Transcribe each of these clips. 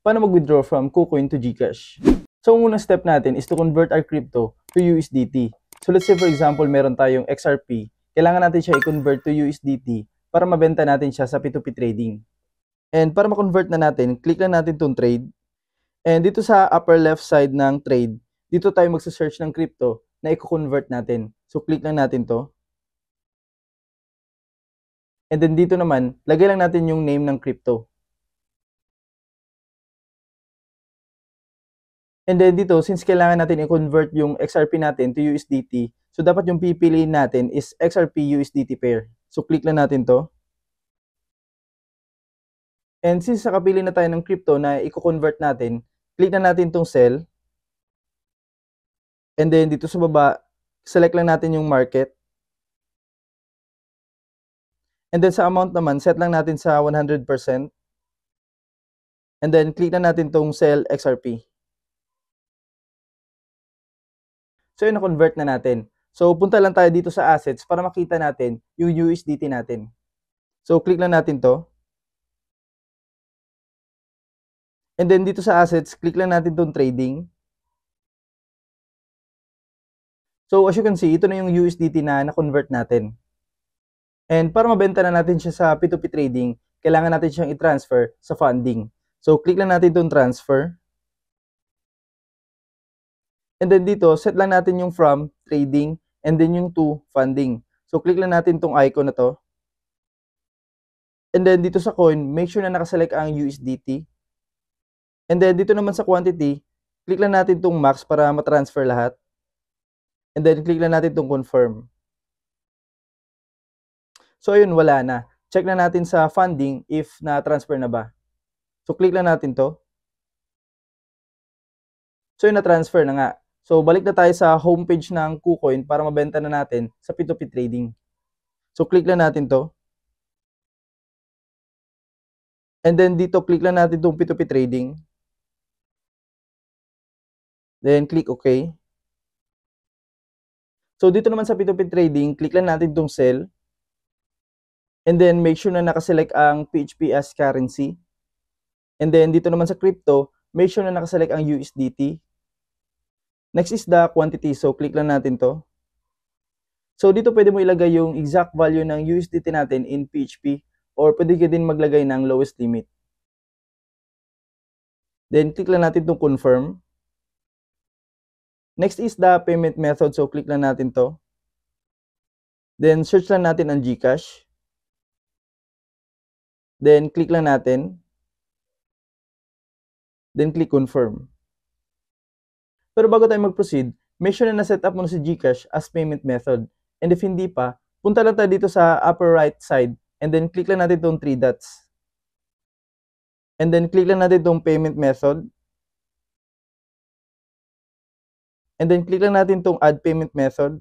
Paano mag-withdraw from KuCoin to GCash? So, ang unang step natin is to convert our crypto to USDT. So, let's say for example, meron tayong XRP. Kailangan natin siya i-convert to USDT para mabenta natin siya sa P2P trading. And para ma-convert na natin, click lang natin itong trade. And dito sa upper left side ng trade, dito tayo magsa-search ng crypto na i-convert natin. So, click lang natin to. And then dito naman, lagay lang natin yung name ng crypto. And then dito, since kailangan natin i-convert yung XRP natin to USDT, so dapat yung pipiliin natin is XRP USDT pair. So click lang natin to. And since nakapili na tayo ng crypto na i-convert natin, click na natin tong sell. And then dito sa baba, select lang natin yung market. And then sa amount naman, set lang natin sa 100%. And then click na natin tong sell XRP. So yun, na-convert na natin. So punta lang tayo dito sa assets para makita natin yung USDT natin. So click lang natin to. And then dito sa assets, click lang natin tong trading. So as you can see, ito na yung USDT na na-convert natin. And para mabenta na natin siya sa P2P trading, kailangan natin siyang i-transfer sa funding. So click lang natin tong transfer. And then dito, set lang natin yung from trading and then yung to funding. So click lang natin tong icon na to. And then dito sa coin, make sure na nakaselect ang USDT. And then dito naman sa quantity, click lang natin tong max para matransfer lahat. And then click lang natin tong confirm. So ayun, wala na. Check na natin sa funding if na-transfer na ba. So click lang natin to. So yun, na-transfer na nga. So balik na tayo sa homepage ng KuCoin para mabenta na natin sa P2P trading. So click lang natin to. And then dito, click lang natin itong P2P trading. Then click OK. So dito naman sa P2P trading, click lang natin itong sell. And then make sure na nakaselect ang PHP as currency. And then dito naman sa crypto, make sure na nakaselect ang USDT. Next is the quantity. So click lang natin to. So dito pwede mo ilagay yung exact value ng USDT natin in PHP or pwede ka din maglagay ng lowest limit. Then click lang natin itong confirm. Next is the payment method. So click lang natin to. Then search lang natin ang GCash. Then click lang natin. Then click confirm. Pero bago tayo mag-proceed, make sure na na-set up mo na si GCash as payment method. And if hindi pa, punta lang tayo dito sa upper right side and then click lang natin itong 3 dots. And then click lang natin itong payment method. And then click lang natin itong add payment method.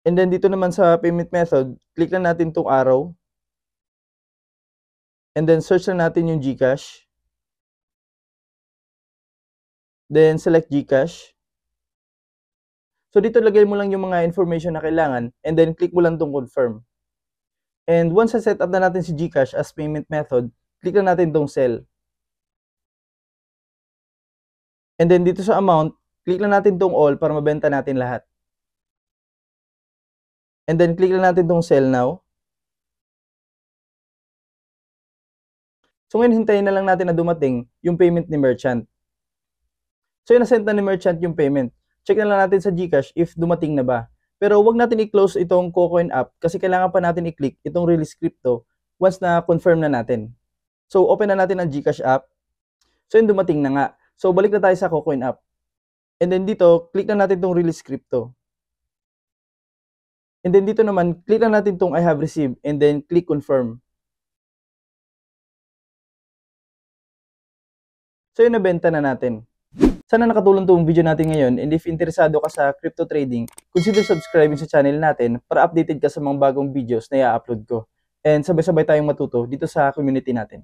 And then dito naman sa payment method, click lang natin itong arrow. And then search lang natin yung GCash. Then select GCash. So dito lagay mo lang yung mga information na kailangan and then click mo lang itong confirm. And once na set up na natin si GCash as payment method, click lang natin itong sell. And then dito sa amount, click lang natin itong all para mabenta natin lahat. And then click lang natin itong sell now. So ngayon hintayin na lang natin na dumating yung payment ni merchant. So yun, na-send na ni merchant yung payment. Check na lang natin sa GCash if dumating na ba. Pero wag natin i-close itong KuCoin app kasi kailangan pa natin i-click itong release crypto once na confirm na natin. So open na natin ang GCash app. So yun, dumating na nga. So balik na tayo sa KuCoin app. And then dito, click na natin itong release crypto. And then dito naman, click na natin itong I have received and then click confirm. So yun, nabenta na natin. Sana nakatulong itong video natin ngayon, and if interesado ka sa crypto trading, consider subscribing sa channel natin para updated ka sa mga bagong videos na i-upload ko. And sabay-sabay tayong matuto dito sa community natin.